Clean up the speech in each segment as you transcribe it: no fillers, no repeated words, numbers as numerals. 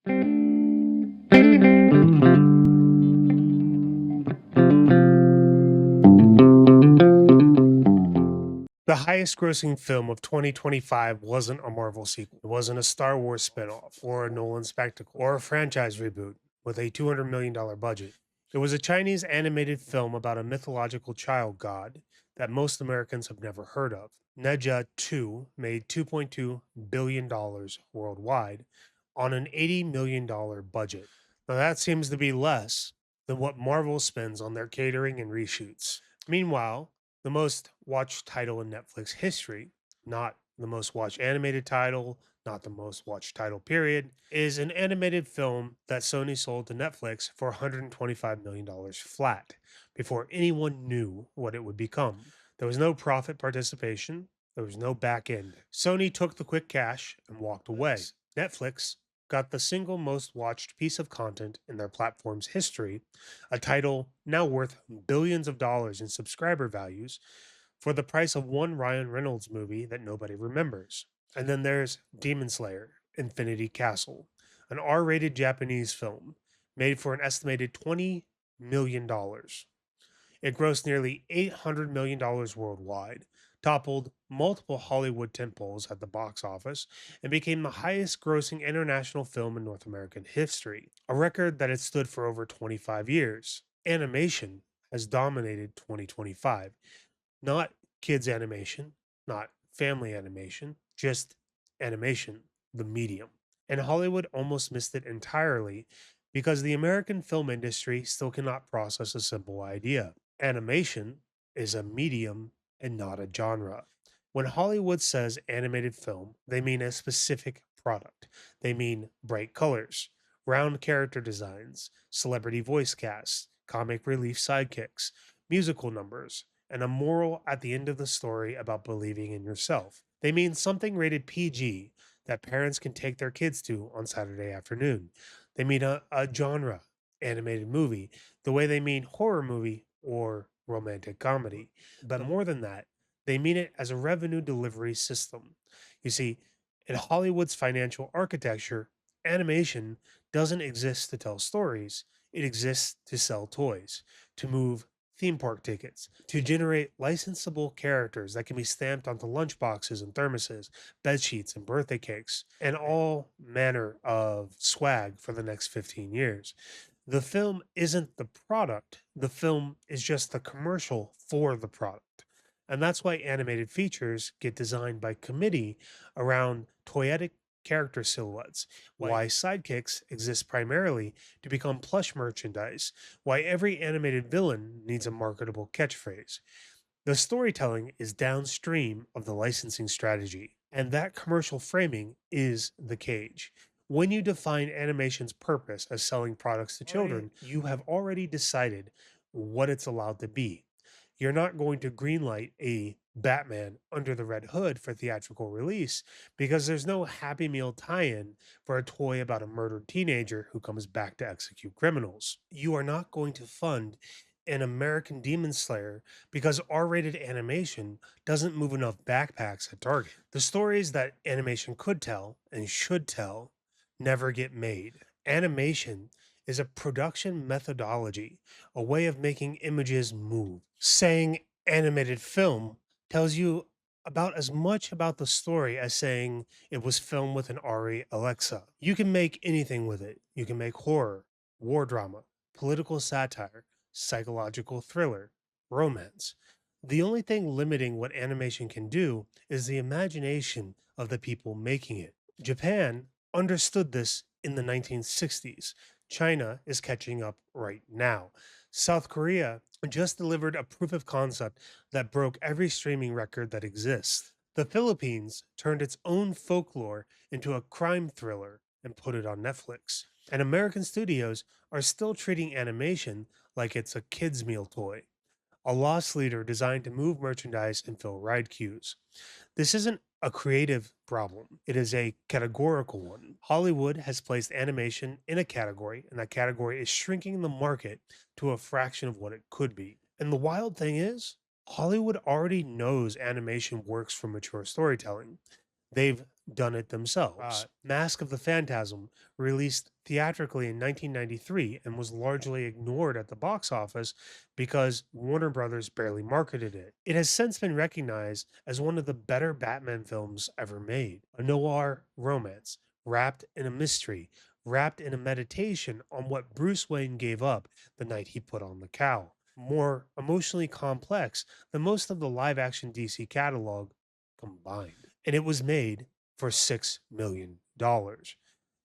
The highest grossing film of 2025 wasn't a Marvel sequel. It wasn't a Star Wars spinoff or a Nolan spectacle or a franchise reboot with a $200 million budget. It was a Chinese animated film about a mythological child god that most Americans have never heard of. Neja 2 made $2.2 billion worldwide on an $80 million budget. Now, that seems to be less than what Marvel spends on their catering and reshoots. Meanwhile, the most watched title in Netflix history, not the most watched animated title, not the most watched title period, is an animated film that Sony sold to Netflix for $125 million flat before anyone knew what it would become. There was no profit participation, there was no back end. Sony took the quick cash and walked away. Netflix got the single most watched piece of content in their platform's history, a title now worth billions of dollars in subscriber values, for the price of one Ryan Reynolds movie that nobody remembers. And then there's Demon Slayer Infinity Castle, an R rated Japanese film made for an estimated $20 million. It grossed nearly $800 million worldwide, toppled multiple Hollywood tentpoles at the box office, and became the highest grossing international film in North American history, a record that had stood for over 25 years. Animation has dominated 2025. Not kids' animation, not family animation, just animation, the medium. And Hollywood almost missed it entirely because the American film industry still cannot process a simple idea. Animation is a medium and not a genre. When Hollywood says animated film, they mean a specific product. They mean bright colors, round character designs, celebrity voice casts, comic relief sidekicks, musical numbers, and a moral at the end of the story about believing in yourself. They mean something rated PG that parents can take their kids to on Saturday afternoon. They mean a genre animated movie the way they mean horror movie or romantic comedy. But more than that, they mean it as a revenue delivery system. You see, in Hollywood's financial architecture, animation doesn't exist to tell stories, it exists to sell toys, to move theme park tickets, to generate licensable characters that can be stamped onto lunchboxes and thermoses, bed sheets and birthday cakes, and all manner of swag for the next 15 years. The film isn't the product, the film is just the commercial for the product. And that's why animated features get designed by committee around toyetic character silhouettes, why sidekicks exist primarily to become plush merchandise, why every animated villain needs a marketable catchphrase. The storytelling is downstream of the licensing strategy, and that commercial framing is the cage. When you define animation's purpose as selling products to children, you have already decided what it's allowed to be. You're not going to greenlight a Batman Under the Red Hood for theatrical release because there's no Happy Meal tie in for a toy about a murdered teenager who comes back to execute criminals. You are not going to fund an American Demon Slayer because R rated animation doesn't move enough backpacks at Target. The stories that animation could tell and should tell never get made. Animation is a production methodology, a way of making images move. Saying animated film tells you about as much about the story as saying it was filmed with an Ari Alexa. You can make anything with it. You can make horror, war drama, political satire, psychological thriller, romance. The only thing limiting what animation can do is the imagination of the people making it. Japan understood this in the 1960s. China is catching up right now. South Korea just delivered a proof of concept that broke every streaming record that exists. The Philippines turned its own folklore into a crime thriller and put it on Netflix. And American studios are still treating animation like it's a kid's meal toy, a loss leader designed to move merchandise and fill ride queues. This isn't a creative problem, it is a categorical one. Hollywood has placed animation in a category, and that category is shrinking the market to a fraction of what it could be. And the wild thing is, Hollywood already knows animation works for mature storytelling. They've done it themselves. Mask of the Phantasm, released theatrically in 1993 and was largely ignored at the box office because Warner Brothers barely marketed it. It has since been recognized as one of the better Batman films ever made, a noir romance wrapped in a mystery, wrapped in a meditation on what Bruce Wayne gave up the night he put on the cowl. More emotionally complex than most of the live action DC catalog combined. And it was made for $6 million.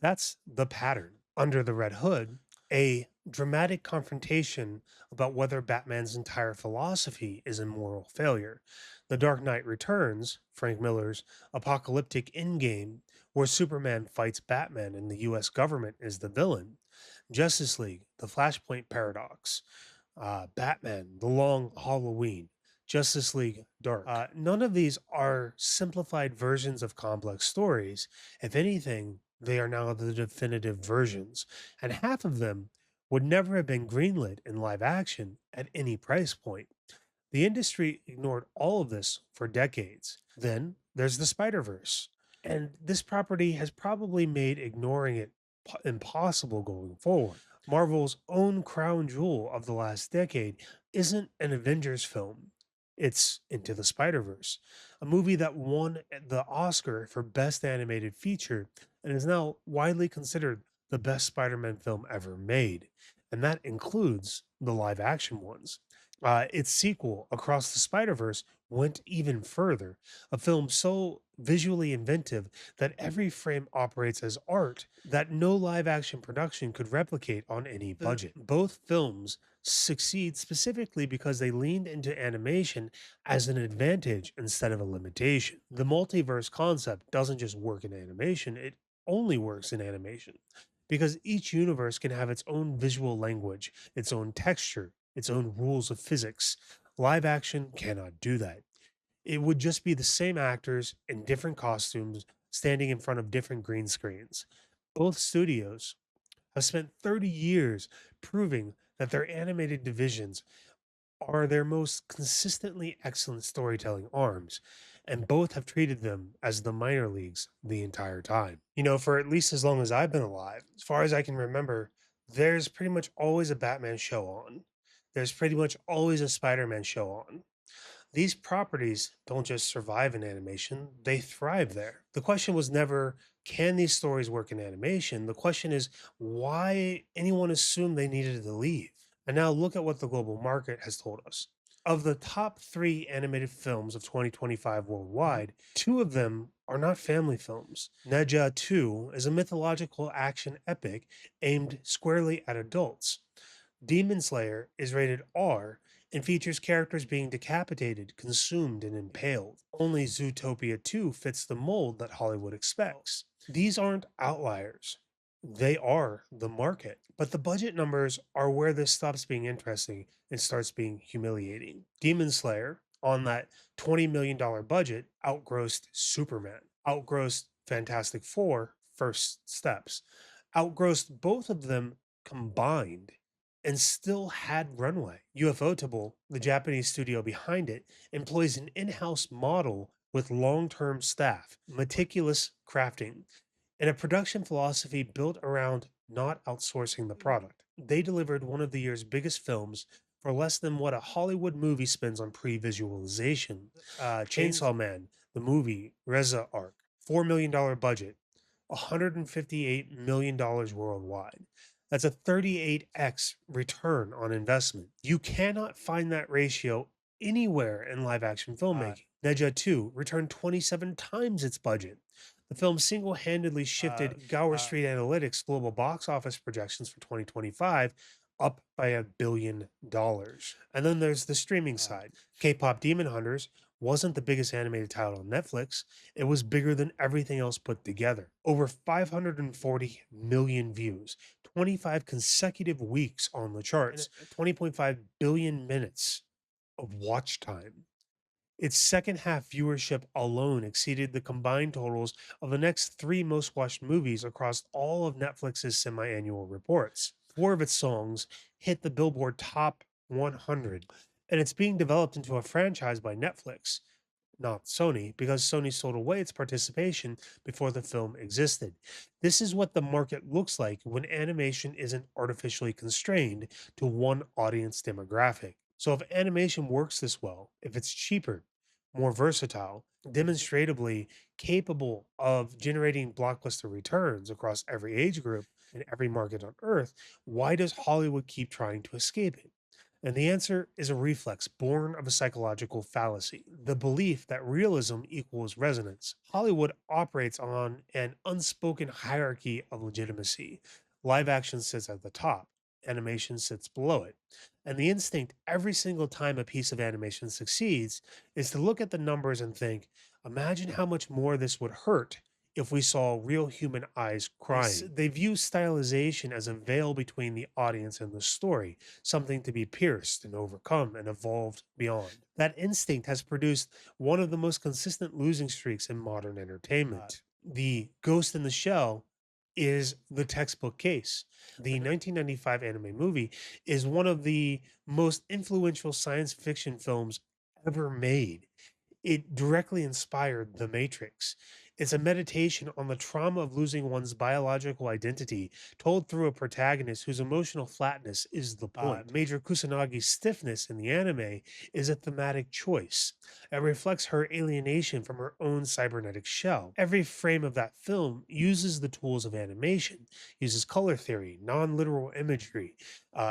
That's the pattern. Under the Red Hood, a dramatic confrontation about whether Batman's entire philosophy is a moral failure. The Dark Knight Returns, Frank Miller's apocalyptic endgame, where Superman fights Batman and the US government is the villain. Justice League, the Flashpoint Paradox, Batman, The Long Halloween, Justice League Dark. None of these are simplified versions of complex stories. If anything, they are now the definitive versions, and half of them would never have been greenlit in live action at any price point. The industry ignored all of this for decades. Then there's the Spider Verse, and this property has probably made ignoring it impossible going forward. Marvel's own crown jewel of the last decade isn't an Avengers film. It's Into the Spider-Verse, a movie that won the Oscar for Best Animated Feature and is now widely considered the best Spider-Man film ever made. And that includes the live action ones. Its sequel, Across the Spider-Verse, went even further, a film so visually inventive that every frame operates as art that no live action production could replicate on any budget. Both films succeed specifically because they leaned into animation as an advantage instead of a limitation. The multiverse concept doesn't just work in animation, it only works in animation because each universe can have its own visual language, its own texture, its own rules of physics. Live action cannot do that. It would just be the same actors in different costumes standing in front of different green screens. Both studios have spent 30 years proving that their animated divisions are their most consistently excellent storytelling arms, and both have treated them as the minor leagues the entire time. You know, for at least as long as I've been alive, as far as I can remember, there's pretty much always a Batman show on. There's pretty much always a Spider Man show on. These properties don't just survive in animation, they thrive there. The question was never, can these stories work in animation? The question is, why anyone assumed they needed to leave? And now look at what the global market has told us. Of the top three animated films of 2025 worldwide, two of them are not family films. Neja 2 is a mythological action epic aimed squarely at adults. Demon Slayer is rated R and features characters being decapitated, consumed, and impaled. Only Zootopia 2 fits the mold that Hollywood expects. These aren't outliers. They are the market. But the budget numbers are where this stops being interesting and starts being humiliating. Demon Slayer, on that $20 million budget, outgrossed Superman, outgrossed Fantastic Four, First Steps, outgrossed both of them combined and still had runway. Ufotable, the Japanese studio behind it, employs an in-house model with long-term staff, meticulous crafting, and a production philosophy built around not outsourcing the product. They delivered one of the year's biggest films for less than what a Hollywood movie spends on pre-visualization. Chainsaw Man, the movie, Reza arc, $4 million budget, $158 million worldwide. That's a 38x return on investment. You cannot find that ratio anywhere in live action filmmaking. Neja 2 returned 27 times its budget. The film single handedly shifted Gower Street Analytics' global box office projections for 2025 up by $1 billion. And then there's the streaming side. K-Pop Demon Hunters wasn't the biggest animated title on Netflix, it was bigger than everything else put together. Over 540 million views, 25 consecutive weeks on the charts, 20.5 billion minutes of watch time. Its second half viewership alone exceeded the combined totals of the next three most watched movies across all of Netflix's semi annual reports. Four of its songs hit the Billboard Top 100, and it's being developed into a franchise by Netflix. not Sony, because Sony sold away its participation before the film existed. This is what the market looks like when animation isn't artificially constrained to one audience demographic. So, if animation works this well, if it's cheaper, more versatile, demonstrably capable of generating blockbuster returns across every age group and every market on earth, why does Hollywood keep trying to escape it? And the answer is a reflex born of a psychological fallacy, the belief that realism equals resonance. Hollywood operates on an unspoken hierarchy of legitimacy. Live action sits at the top, animation sits below it. And the instinct every single time a piece of animation succeeds is to look at the numbers and think, imagine how much more this would hurt if we saw real human eyes crying. They view stylization as a veil between the audience and the story, something to be pierced and overcome and evolved beyond. That instinct has produced one of the most consistent losing streaks in modern entertainment. The Ghost in the Shell is the textbook case. The 1995 anime movie is one of the most influential science fiction films ever made. It directly inspired The Matrix. It's a meditation on the trauma of losing one's biological identity, told through a protagonist whose emotional flatness is the point. Major Kusanagi's stiffness in the anime is a thematic choice. It reflects her alienation from her own cybernetic shell. Every frame of that film uses the tools of animation, uses color theory, non literal imagery,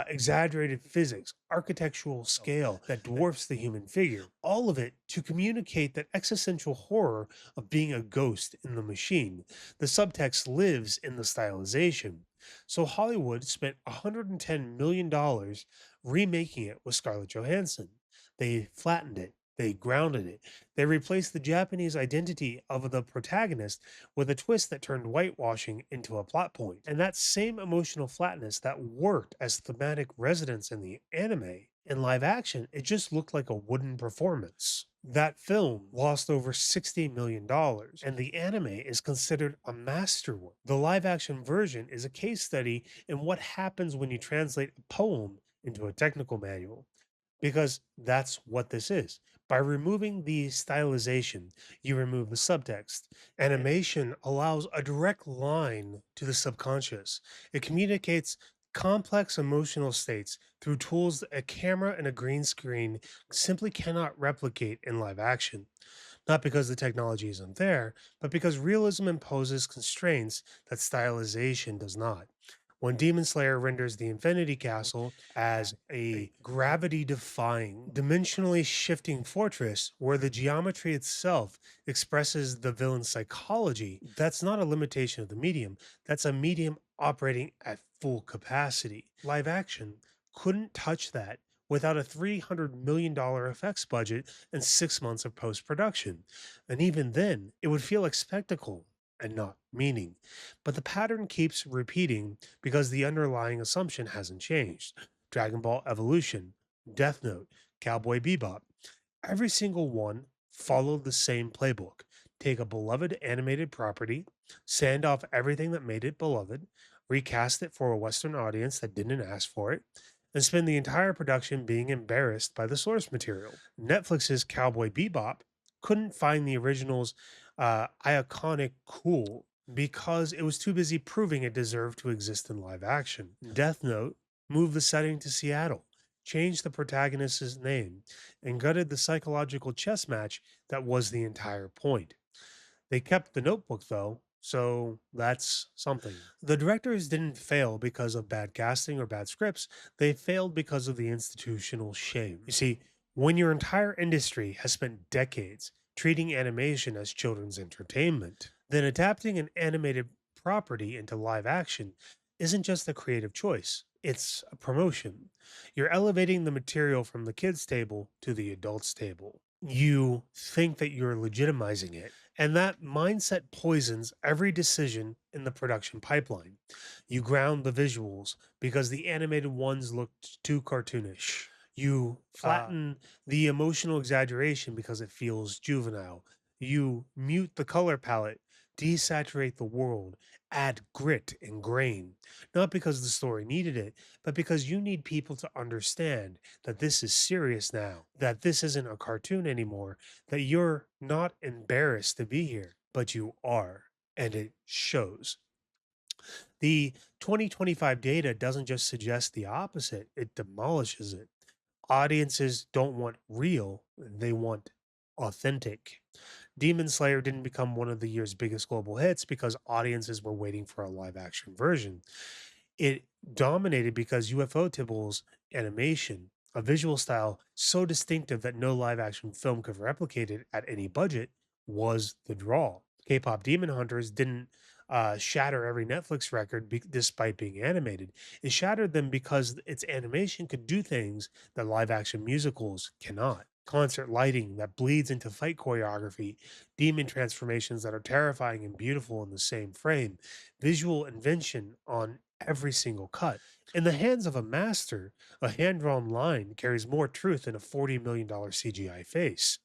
exaggerated physics, architectural scale that dwarfs the human figure. All of it to communicate that existential horror of being a ghost in the machine. The subtext lives in the stylization. So Hollywood spent $110 million remaking it with Scarlett Johansson. They flattened it. They grounded it. They replaced the Japanese identity of the protagonist with a twist that turned whitewashing into a plot point. And that same emotional flatness that worked as thematic resonance in the anime, in live action, it just looked like a wooden performance. That film lost over $60 million, and the anime is considered a masterwork. The live action version is a case study in what happens when you translate a poem into a technical manual, because that's what this is. By removing the stylization, you remove the subtext. Animation allows a direct line to the subconscious. It communicates complex emotional states through tools that a camera and a green screen simply cannot replicate in live action. Not because the technology isn't there, but because realism imposes constraints that stylization does not. When Demon Slayer renders the Infinity Castle as a gravity defying, dimensionally shifting fortress where the geometry itself expresses the villain's psychology, that's not a limitation of the medium. That's a medium operating at full capacity. Live action couldn't touch that without a $300 million effects budget and 6 months of post production. And even then, it would feel like spectacle and not meaning. But the pattern keeps repeating because the underlying assumption hasn't changed. Dragon Ball Evolution, Death Note, Cowboy Bebop, every single one followed the same playbook. Take a beloved animated property, sand off everything that made it beloved, recast it for a Western audience that didn't ask for it, and spend the entire production being embarrassed by the source material. Netflix's Cowboy Bebop couldn't find the original's iconic cool because it was too busy proving it deserved to exist in live action. Death Note moved the setting to Seattle, changed the protagonist's name, and gutted the psychological chess match that was the entire point. They kept the notebook though, so that's something. The directors didn't fail because of bad casting or bad scripts, they failed because of the institutional shame. You see, when your entire industry has spent decades treating animation as children's entertainment, then adapting an animated property into live action isn't just a creative choice, it's a promotion. You're elevating the material from the kids' table to the adults' table. You think that you're legitimizing it. And that mindset poisons every decision in the production pipeline. You ground the visuals because the animated ones looked too cartoonish. You flatten the emotional exaggeration because it feels juvenile. You mute the color palette desaturate the world, add grit and grain, not because the story needed it, but because you need people to understand that this is serious now, that this isn't a cartoon anymore, that you're not embarrassed to be here, but you are, and it shows. The 2025 data doesn't just suggest the opposite, it demolishes it. Audiences don't want real, they want authentic. Demon Slayer didn't become one of the year's biggest global hits because audiences were waiting for a live action version. It dominated because UFO Tibble's animation, a visual style so distinctive that no live action film could replicate it at any budget, was the draw. K-pop Demon Hunters didn't shatter every Netflix record despite being animated. It shattered them because its animation could do things that live action musicals cannot. Concert lighting that bleeds into fight choreography, demon transformations that are terrifying and beautiful in the same frame, visual invention on every single cut. In the hands of a master, a hand drawn line carries more truth than a $40 million CGI face.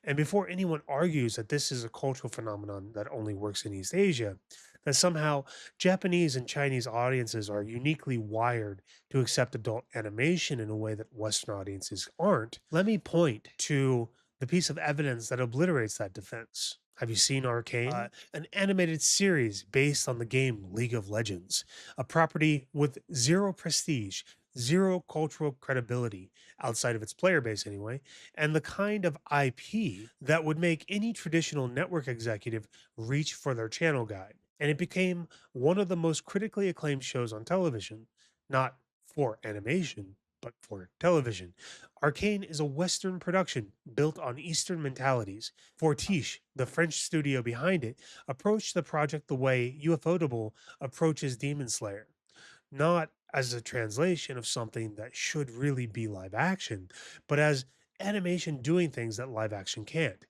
And before anyone argues that this is a cultural phenomenon that only works in East Asia, that somehow Japanese and Chinese audiences are uniquely wired to accept adult animation in a way that Western audiences aren't, let me point to the piece of evidence that obliterates that defense. Have you seen Arcane? An animated series based on the game League of Legends, a property with zero prestige, zero cultural credibility outside of its player base anyway, and the kind of IP that would make any traditional network executive reach for their channel guide. And it became one of the most critically acclaimed shows on television, not for animation, but for television. Arcane is a Western production built on Eastern mentalities. Fortiche, the French studio behind it, approached the project the way Ufotable approaches Demon Slayer, not as a translation of something that should really be live action, but as animation doing things that live action can't.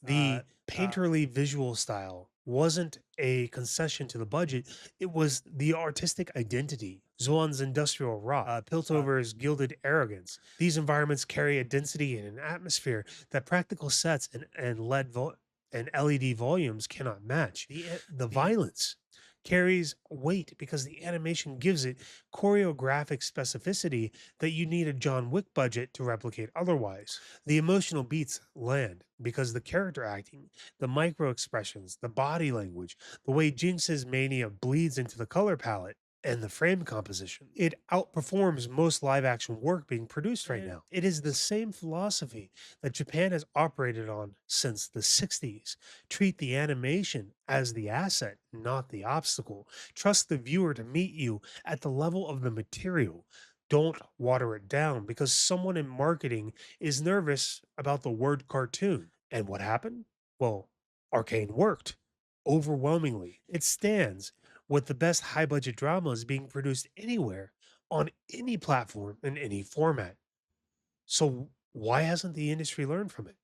The painterly visual style wasn't a concession to the budget, it was the artistic identity. Zoan's industrial rock, Piltover's gilded arrogance. These environments carry a density and an atmosphere that practical sets and and LED volumes cannot match. The violence carries weight because the animation gives it choreographic specificity that you need a John Wick budget to replicate otherwise. The emotional beats land because the character acting, the micro expressions, the body language, the way Jinx's mania bleeds into the color palette, and the frame composition. It outperforms most live action work being produced right now. It is the same philosophy that Japan has operated on since the 60s. Treat the animation as the asset, not the obstacle. Trust the viewer to meet you at the level of the material. Don't water it down because someone in marketing is nervous about the word cartoon. And what happened? Well, Arcane worked overwhelmingly. It stands with the best high budget dramas being produced anywhere on any platform in any format. So, why hasn't the industry learned from it?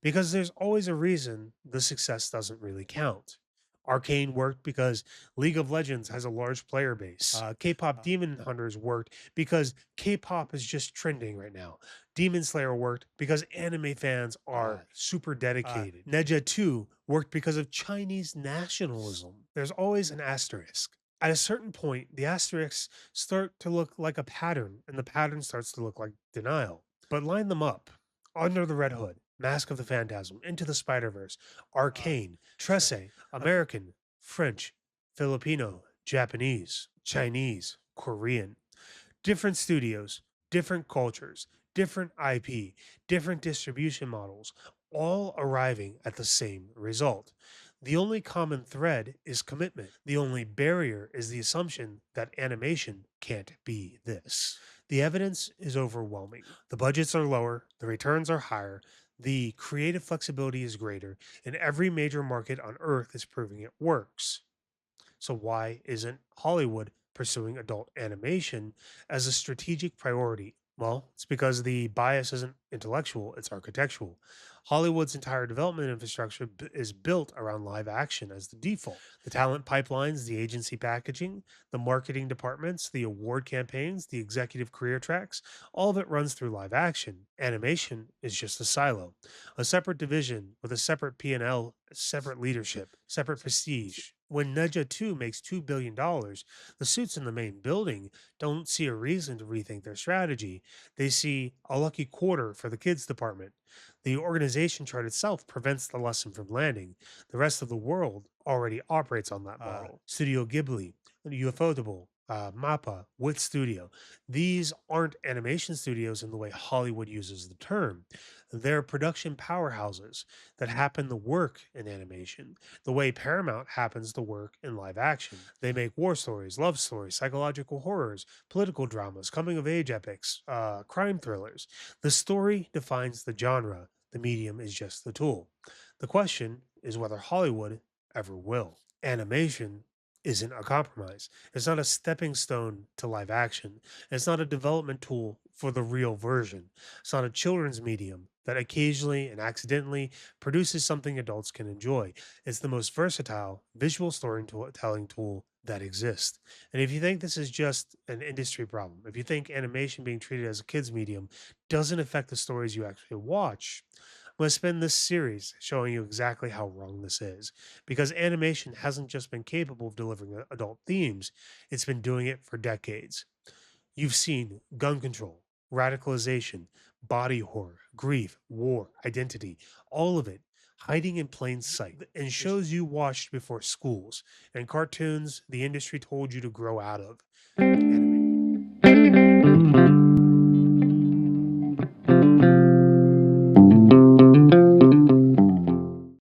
Because there's always a reason the success doesn't really count. Arcane worked because League of Legends has a large player base. K-pop Demon Hunters worked because K-pop is just trending right now. Demon Slayer worked because anime fans are super dedicated. Neja 2 worked because of Chinese nationalism. There's always an asterisk. At a certain point, the asterisks start to look like a pattern, and the pattern starts to look like denial. But line them up. Under the Red Hood, Mask of the Phantasm, Into the Spider-Verse, Arcane, Tresse, American, French, Filipino, Japanese, Chinese, Korean. Different studios, different cultures, different IP, different distribution models, all arriving at the same result. The only common thread is commitment. The only barrier is the assumption that animation can't be this. The evidence is overwhelming. The budgets are lower, the returns are higher, the creative flexibility is greater, and every major market on earth is proving it works. So why isn't Hollywood pursuing adult animation as a strategic priority Well, it's because the bias isn't intellectual, it's architectural. Hollywood's entire development infrastructure is built around live action as the default. The talent pipelines, the agency packaging, the marketing departments, the award campaigns, the executive career tracks, all of it runs through live action. Animation is just a silo, a separate division with a separate P&L, separate leadership, separate prestige. When Neja 2 makes $2 billion, the suits in the main building don't see a reason to rethink their strategy. They see a lucky quarter for the kids department. The organization chart itself prevents the lesson from landing. The rest of the world already operates on that model. Studio Ghibli, Ufotable, Mappa, Wit Studio. These aren't animation studios in the way Hollywood uses the term. They're production powerhouses that happen the work in animation, the way Paramount happens the work in live action. They make war stories, love stories, psychological horrors, political dramas, coming of age epics, crime thrillers. The story defines the genre, the medium is just the tool. The question is whether Hollywood ever will. Animation isn't a compromise. It's not a stepping stone to live action. It's not a development tool for the real version. It's not a children's medium that occasionally and accidentally produces something adults can enjoy. It's the most versatile visual storytelling tool that exists. And if you think this is just an industry problem, if you think animation being treated as a kids medium doesn't affect the stories you actually watch, I'm going to spend this series showing you exactly how wrong this is. Because animation hasn't just been capable of delivering adult themes, it's been doing it for decades. You've seen gun control, radicalization, body horror, grief, war, identity, all of it hiding in plain sight. And shows you watched before schools and cartoons the industry told you to grow out of.